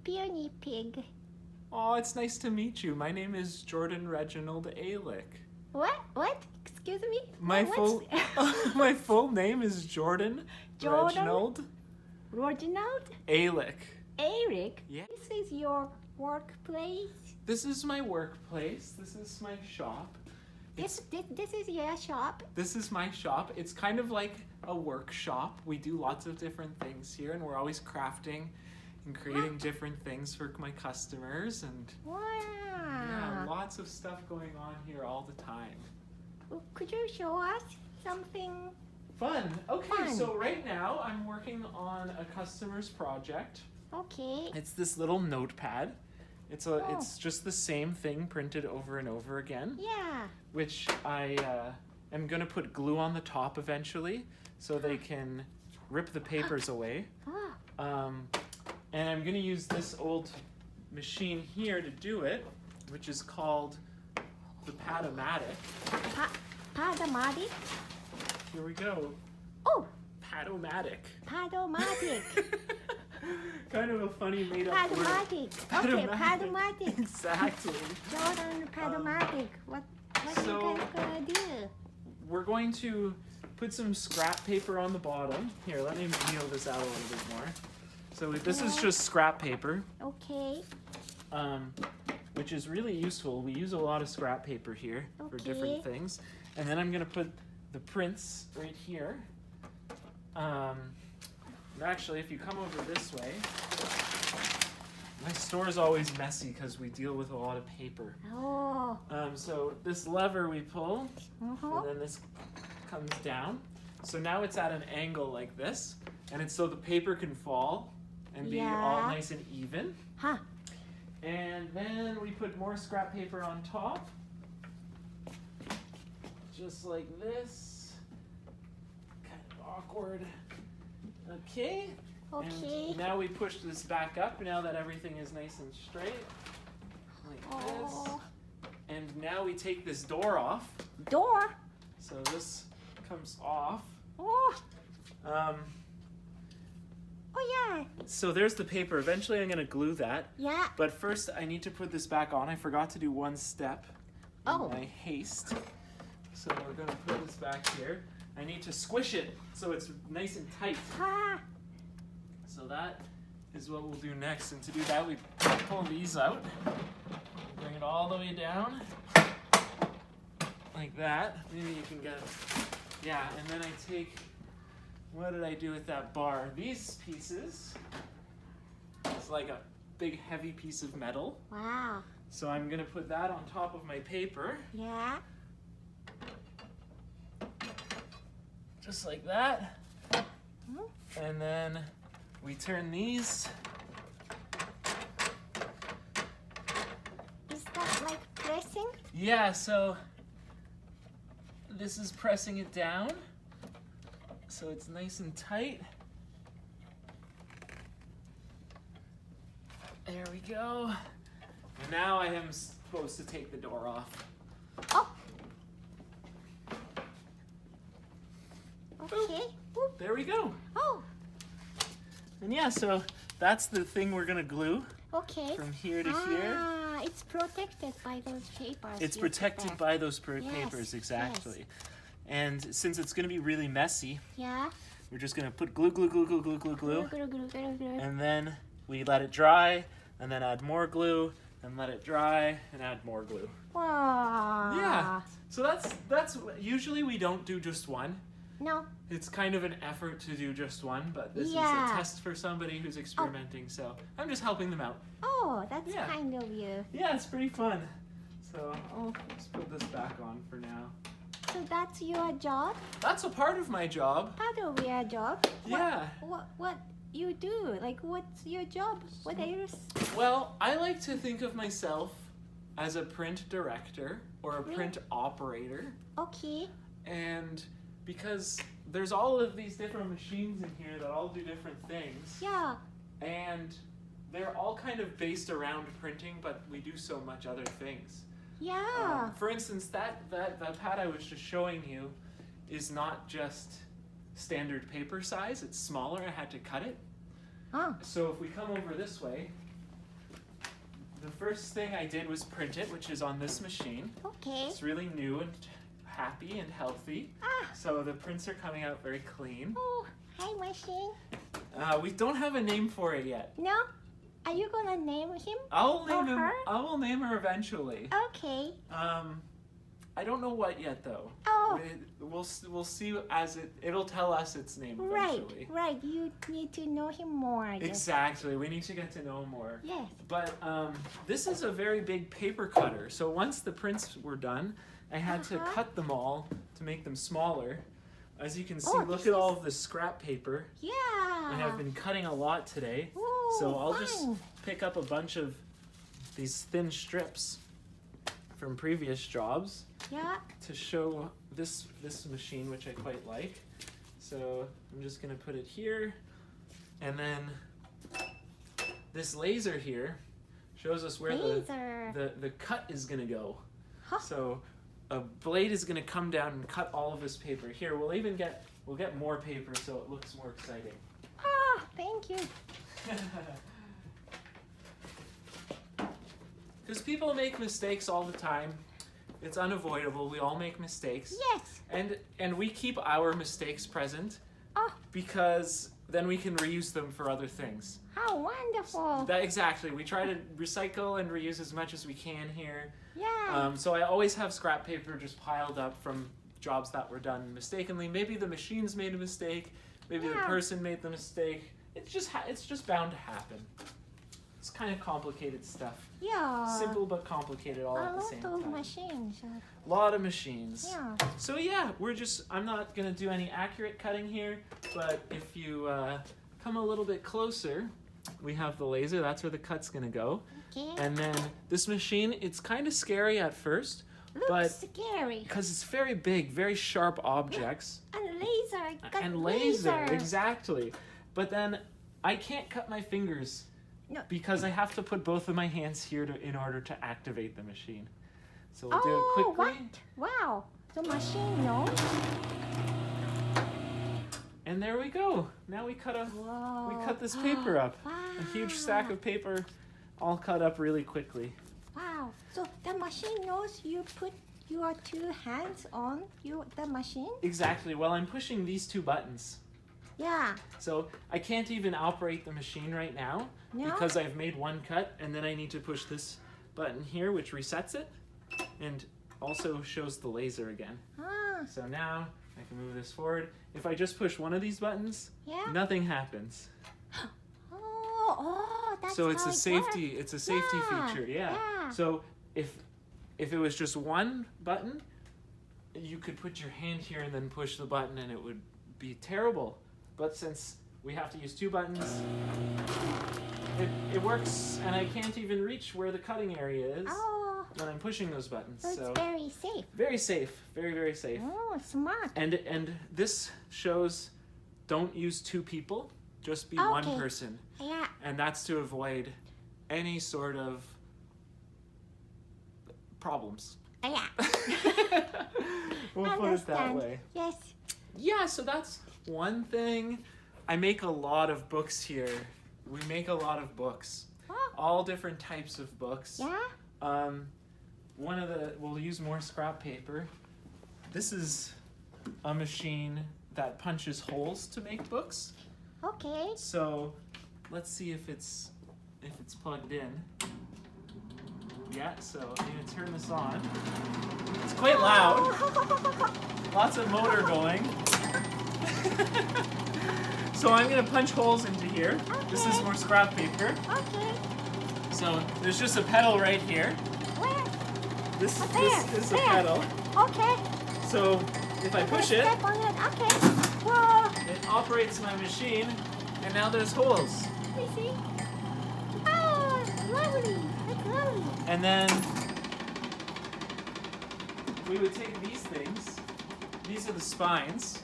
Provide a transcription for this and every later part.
Peony Pig. Oh, it's nice to meet you. My name is Jordan Reginald Alick. What? Excuse me? My full name is Jordan Reginald Reginald? Alick. Eric? Yeah. This is your workplace? This is my workplace. This is my shop. This is your shop? This is my shop. It's kind of like a workshop. We do lots of different things here, and we're always crafting and creating different things for my customers, and Wow. yeah, lots of stuff going on here all the time. Could you show us something? Fun. Okay, Fun. so right now I'm working on a customer's project. Okay. It's this little notepad. It's just the same thing printed over and over again, Yeah. which I am going to put glue on the top eventually so they can rip the papers away. Oh. And I'm going to use this old machine here to do it, which is called the Padomatic. Padomatic? Here we go. Oh, Padomatic. Padomatic. Kind of a funny made-up word. Padomatic. Okay, Padomatic. Exactly. Jordan Padomatic. What so- you guys gonna do? We're going to put some scrap paper on the bottom. Here, let me kneel this out a little bit more. So this is just scrap paper, Okay. which is really useful. We use a lot of scrap paper here for Okay. different things. And then I'm going to put the prints right here. Actually, if you come over this way, my store is always messy because we deal with a lot of paper. Oh. So this lever we pull, Uh-huh. and then this comes down. So now it's at an angle like this, and it's so the paper can fall and be all Yeah. nice and even. Huh. And then we put more scrap paper on top, just like this. Kind of awkward. Okay. Okay. And now we push this back up now that everything is nice and straight, like this. Oh. And now we take this door off. Door. So this comes off. Oh. Um, Oh yeah. so there's the paper. Eventually I'm going to glue that. Yeah. But first I need to put this back on. I forgot to do one step in Oh. my haste. So we're going to put this back here. I need to squish it so it's nice and tight. Ah. So that is what we'll do next. And to do that, we pull these out. Bring it all the way down. Like that. Maybe you can get it. Yeah, and then I take, what did I do with that bar? These pieces. It's like a big heavy piece of metal. Wow. So I'm going to put that on top of my paper. Yeah. Just like that. Hmm? And then we turn these. Is that like pressing? Yeah, so this is pressing it down. So it's nice and tight. There we go. And now I am supposed to take the door off. Oh. Okay. Boop. There we go. Oh. And yeah, so that's the thing we're gonna glue Okay. from here to here. Ah, it's protected by those papers. It's you protected said. by those Yes, papers, exactly. And since it's gonna be really messy, Yeah. we're just gonna put glue, glue, glue, glue, glue, glue, glue. Glue, glue, glue, glue. And then we let it dry, and then add more glue, and let it dry, and add more glue. Wow. Yeah. So that's usually we don't do just one. No. It's kind of an effort to do just one, but this is Yeah. a test for somebody who's experimenting, so I'm just helping them out. Oh, that's Yeah. kind of you. Yeah, it's pretty fun. So I'll just put this back on for now. So that's your job? That's a part of my job. Part of your job? Yeah. What you do? Like, what's your job? What are you? Well, I like to think of myself as a print director or a print operator. Okay. And because there's all of these different machines in here that all do different things. Yeah. And they're all kind of based around printing, but we do so much other things. Yeah. For instance, that pad I was just showing you is not just standard paper size, it's smaller. I had to cut it. Oh. So if we come over this way, the first thing I did was print it, which is on this machine. Okay. It's really new and happy and healthy. Ah. So the prints are coming out very clean. Oh, hi, machine. We don't have a name for it yet. No? Are you gonna name him? I will name her eventually. Okay. I don't know what yet though. Oh. We'll see as it'll tell us its name eventually. Right. You need to know him more. I guess. Exactly. We need to get to know him more. Yes. But this is a very big paper cutter. So once the prints were done, I had to cut them all to make them smaller. As you can see, look at all of the scrap paper. Yeah. And I've been cutting a lot today. Ooh, So I'll just pick up a bunch of these thin strips from previous jobs Yeah. to show this machine, which I quite like. So I'm just gonna put it here, and then this laser here shows us where the cut is gonna go. Huh. So a blade is gonna come down and cut all of this paper. Here, we'll get more paper so it looks more exciting. Ah, thank you. Because people make mistakes all the time. It's unavoidable. We all make mistakes. Yes. And we keep our mistakes present Oh, because then we can reuse them for other things. how wonderful. Exactly. We try to recycle and reuse as much as we can here. Yeah. So I always have scrap paper just piled up from jobs that were done mistakenly. Maybe the machines made a mistake. Maybe the person made the mistake. It's just bound to happen. It's kind of complicated stuff. Yeah. Simple but complicated all at the same A lot of time. machines. A lot of machines. Yeah. So yeah, I'm not gonna do any accurate cutting here, but if you come a little bit closer, we have the laser, that's where the cut's gonna go. Okay. And then this machine, it's kind of scary at first, Looks but scary. because it's very big, very sharp objects. And laser. Got And laser, exactly. But then I can't cut my fingers. No. Because I have to put both of my hands here in order to activate the machine. So we'll do it quickly. What? Wow. The machine knows. And there we go. Now we cut this paper up. Wow. A huge stack of paper all cut up really quickly. Wow. So the machine knows you put your two hands on the machine? Exactly. Well, I'm pushing these two buttons. Yeah. So I can't even operate the machine right now because I've made one cut, and then I need to push this button here, which resets it and also shows the laser again. Ah. So now I can move this forward. If I just push one of these buttons, nothing happens. That's So it's how a it safety. works. It's a safety Yeah, feature. Yeah. yeah. So if it was just one button, you could put your hand here and then push the button, and it would be terrible. But since we have to use two buttons, it works, and I can't even reach where the cutting area is when I'm pushing those buttons. So it's very safe. Very safe. Very, very safe. Oh, smart. And this shows don't use two people, just be one person. Yeah. And that's to avoid any sort of problems. Yeah. We'll put it that way. Yes. Yeah, so that's one thing. I make a lot of books here. We make a lot of books. Oh. All different types of books. Yeah. We'll use more scrap paper. This is a machine that punches holes to make books. Okay. So let's see if it's plugged in. Yeah, so I'm gonna turn this on. It's quite loud. Lots of motor going. So I'm gonna punch holes into here. Okay. This is more scrap paper. Okay. So there's just a pedal right here. Where? This There. is a There. pedal. Okay. So if I push it, Step on it. Okay. Whoa. it operates my machine, and now there's holes. Let me see. Oh, lovely. That's lovely. And then we would take these things. These are the spines.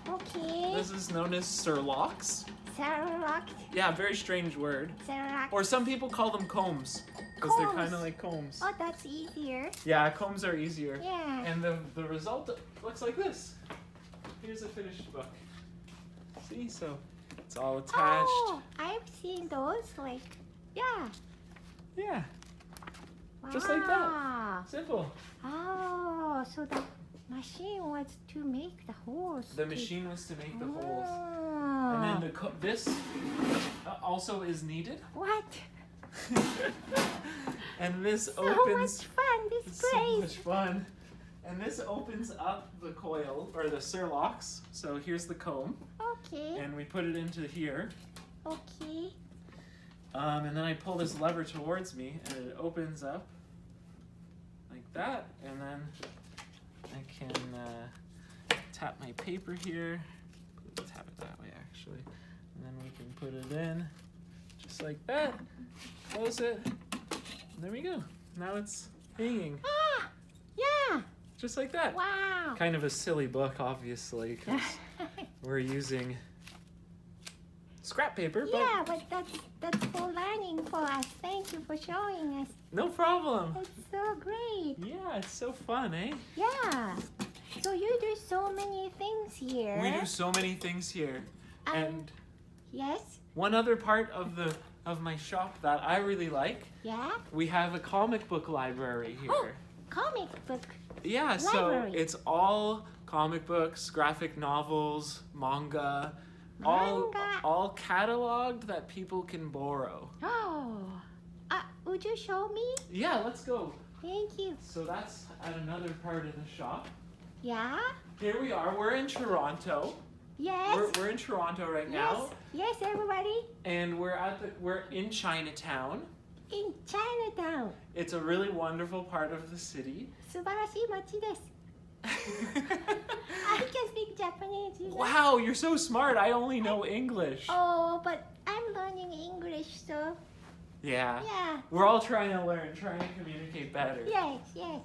Okay. This is known as surlocks. Cerlock. Yeah, very strange word. Cerlock. Or some people call them combs, because they're kind of like combs. Oh, that's easier. Yeah, combs are easier. Yeah. And the result looks like this. Here's a finished book. See, so it's all attached. Oh, I've seen those. Like, yeah. Yeah. Just like that. Wow. Simple. Oh, so the machine was to make the holes. The machine was to make the holes. Oh. And then this also is needed. What? And this So opens. much fun, this It's so place. much fun. And this opens up the coil, or the surlocks. So here's the comb. Okay, And we put it into here. okay. And then I pull this lever towards me, and it opens up like that. And then I can tap my paper here. Tap it that way, actually. And then we can put it in just like that. Close it. And there we go. Now it's hanging Ah, yeah. just like that. Wow. Kind of a silly book, obviously, because we're using scrap paper, but Yeah, but that's for learning for us. Thank you for showing us. no problem. It's so great. Yeah, it's so fun, eh? Yeah. So you do so many things here. We do so many things here. And Yes. one other part of my shop that I really like, Yeah. we have a comic book library here. Oh, comic book. Yeah, so Library. it's all comic books, graphic novels, manga, Manga. all cataloged that people can borrow. Oh. Would you show me? Yeah, let's go. Thank you. So that's at another part of the shop. Yeah. Here we are. We're in Toronto. Yes. We're in Toronto right now, Yes, everybody. and we're in Chinatown. In Chinatown. It's a really wonderful part of the city. 素晴らしい街です。I can speak Japanese. You know? Wow, you're so smart. I only know English. Oh, but I'm learning English, so Yeah. yeah. We're all trying to learn, trying to communicate better. Yes, yes.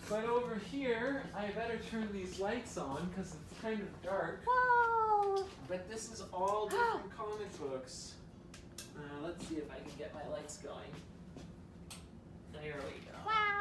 But over here, I better turn these lights on because it's kind of dark. Whoa. But this is all different comic books. Let's see if I can get my lights going. There we go. Wow.